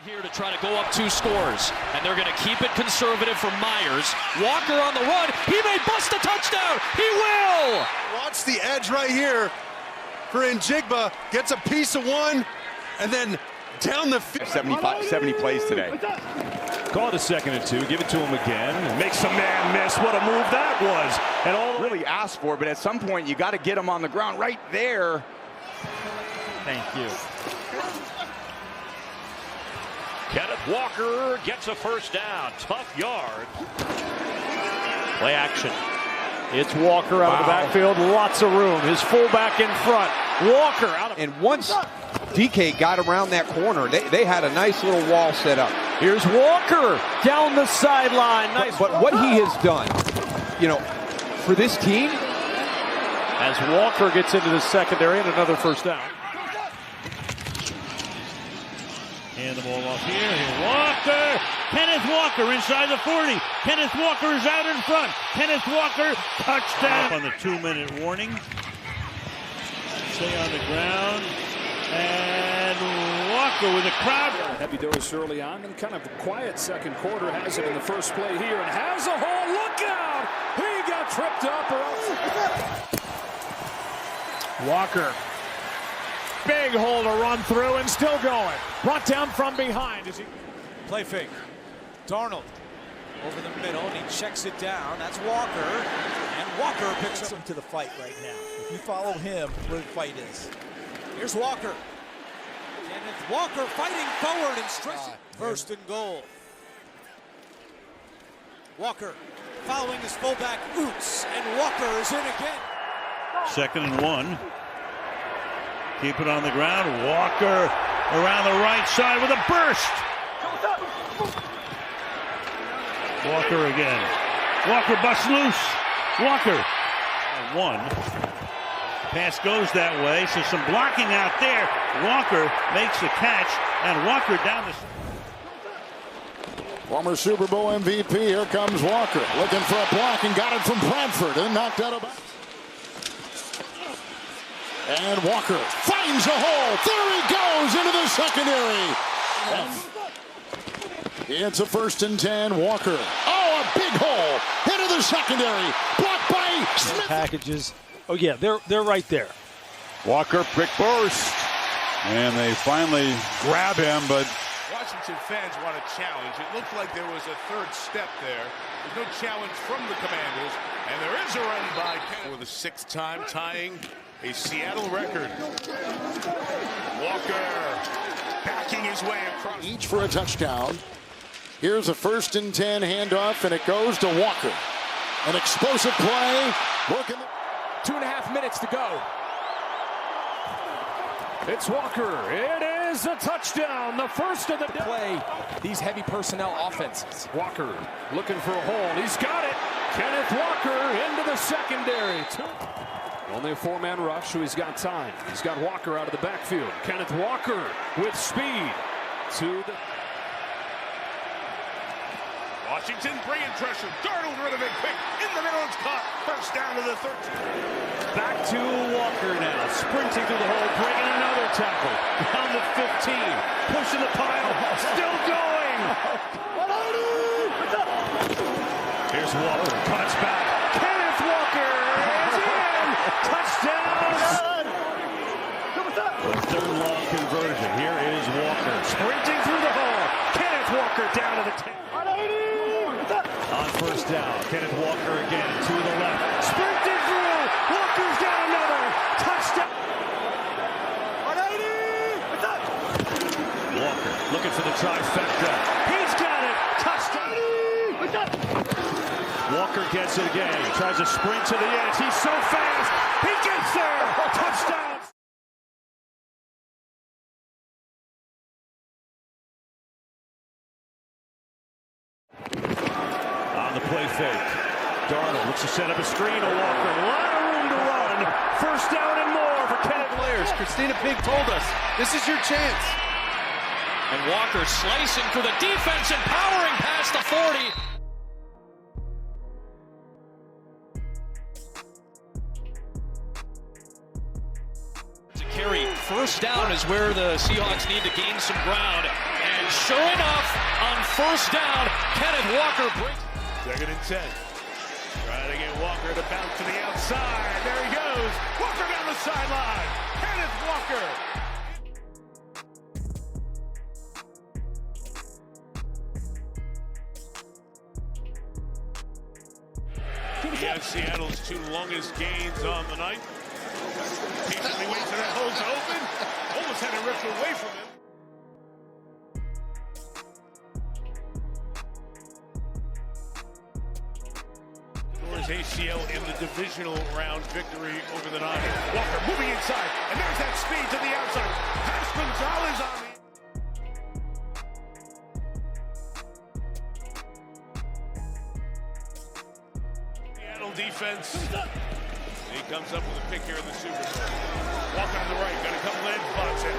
Here to try to go up 2 scores, and they're going to keep it conservative for Myers. Walker on the run. He may bust a touchdown. He will. Watch the edge right here for Njigba. Gets a piece of one, and then down the field. 70 plays today. Call it a 2nd and 2. Give it to him again. Makes a man miss. What a move that was. And all really asked for, but at some point you got to get him on the ground right there. Thank you. Kenneth Walker gets a first down. Tough yard. Play action. It's Walker out of the backfield. Lots of room. His fullback in front. Walker out of. And once DK got around that corner, they had a nice little wall set up. Here's Walker down the sideline. Nice. But what he has done, for this team. As Walker gets into the secondary and another first down. And the ball off here. Walker. Kenneth Walker inside the 40. Kenneth Walker is out in front. Kenneth Walker, touchdown. Up on the 2-minute warning. Stay on the ground. And Walker with a crowd. Heavy dose early on and kind of a quiet second quarter. Has it in the first play here and has a hole. Look out! He got tripped up or else. Walker. Big hole to run through and still going. Brought down from behind. Play fake. Darnold over the middle and he checks it down. That's Walker. And Walker picks up to the fight right now. If you follow him, where the fight is. Here's Walker. Kenneth Walker fighting forward and stretching. First and goal. Walker following his fullback Oots, and Walker is in again. 2nd and 1. Keep it on the ground. Walker around the right side with a burst. Walker again. Walker busts loose. Walker. 1. Pass goes that way, so some blocking out there. Walker makes the catch, and Walker down the... Former Super Bowl MVP, here comes Walker. Looking for a block and got it from Bradford and knocked out of bounds. And Walker finds a hole. There he goes into the secondary. It's a 1st and 10. Walker. Oh, a big hole into the secondary. Blocked by Smith. Packages. Oh, yeah, they're right there. Walker, quick burst. And they finally grab him, but Washington fans want a challenge. It looked like there was a 3rd step there. There's no challenge from the Commanders. And there is a run by Kenneth for the 6th time, tying a Seattle record. Walker backing his way across. Each for a touchdown. Here's a 1st and 10 handoff, and it goes to Walker. An explosive play. Working. 2.5 minutes to go. It's Walker. It is a touchdown. The first of the play. These heavy personnel offenses. Walker looking for a hole. He's got it. Kenneth Walker into the secondary. Only a 4-man rush, so he's got time. He's got Walker out of the backfield. Kenneth Walker with speed to the... Washington bringing pressure. Darnold rid of it quick. In the middle, it's caught. First down to the 13. Back to Walker now. Sprinting through the hole, breaking another tackle. Down to 15. Pushing the pile. Still going. Here's Walker. Cuts back. Kenneth Walker is in. Touchdown. Third long conversion. Here is Walker. Sprinting through the hole. Kenneth Walker down to the 10. On first down, Kenneth Walker again to the left. Sprinting through. Walker's got another. Touchdown. Walker looking for the trifecta. He's got it. Touchdown. Walker gets it again. He tries to sprint to the edge. He's so fast. He gets there. Touchdown. On the play fake. Darnold looks to set up a screen to Walker. A lot of room to run. First down and more for Kenneth. Players, Christina Pig told us, this is your chance. And Walker slicing through the defense and powering past the 40. To carry first down is where the Seahawks need to gain some ground. And sure enough, on first down, Kenneth Walker breaks. 2nd and 10. Trying to get Walker to bounce to the outside. There he goes. Walker down the sideline. Kenneth Walker. Yeah, Seattle's 2 longest gains on the night. Patiently waits for that hole to open. Almost had it ripped away from him. His ACL in the divisional round victory over the Niners. Walker moving inside, and there's that speed to the outside. Pass Gonzalez on the Seattle defense. He comes up with a pick here in the Super Bowl. Walker on the right, got a couple edge spots in.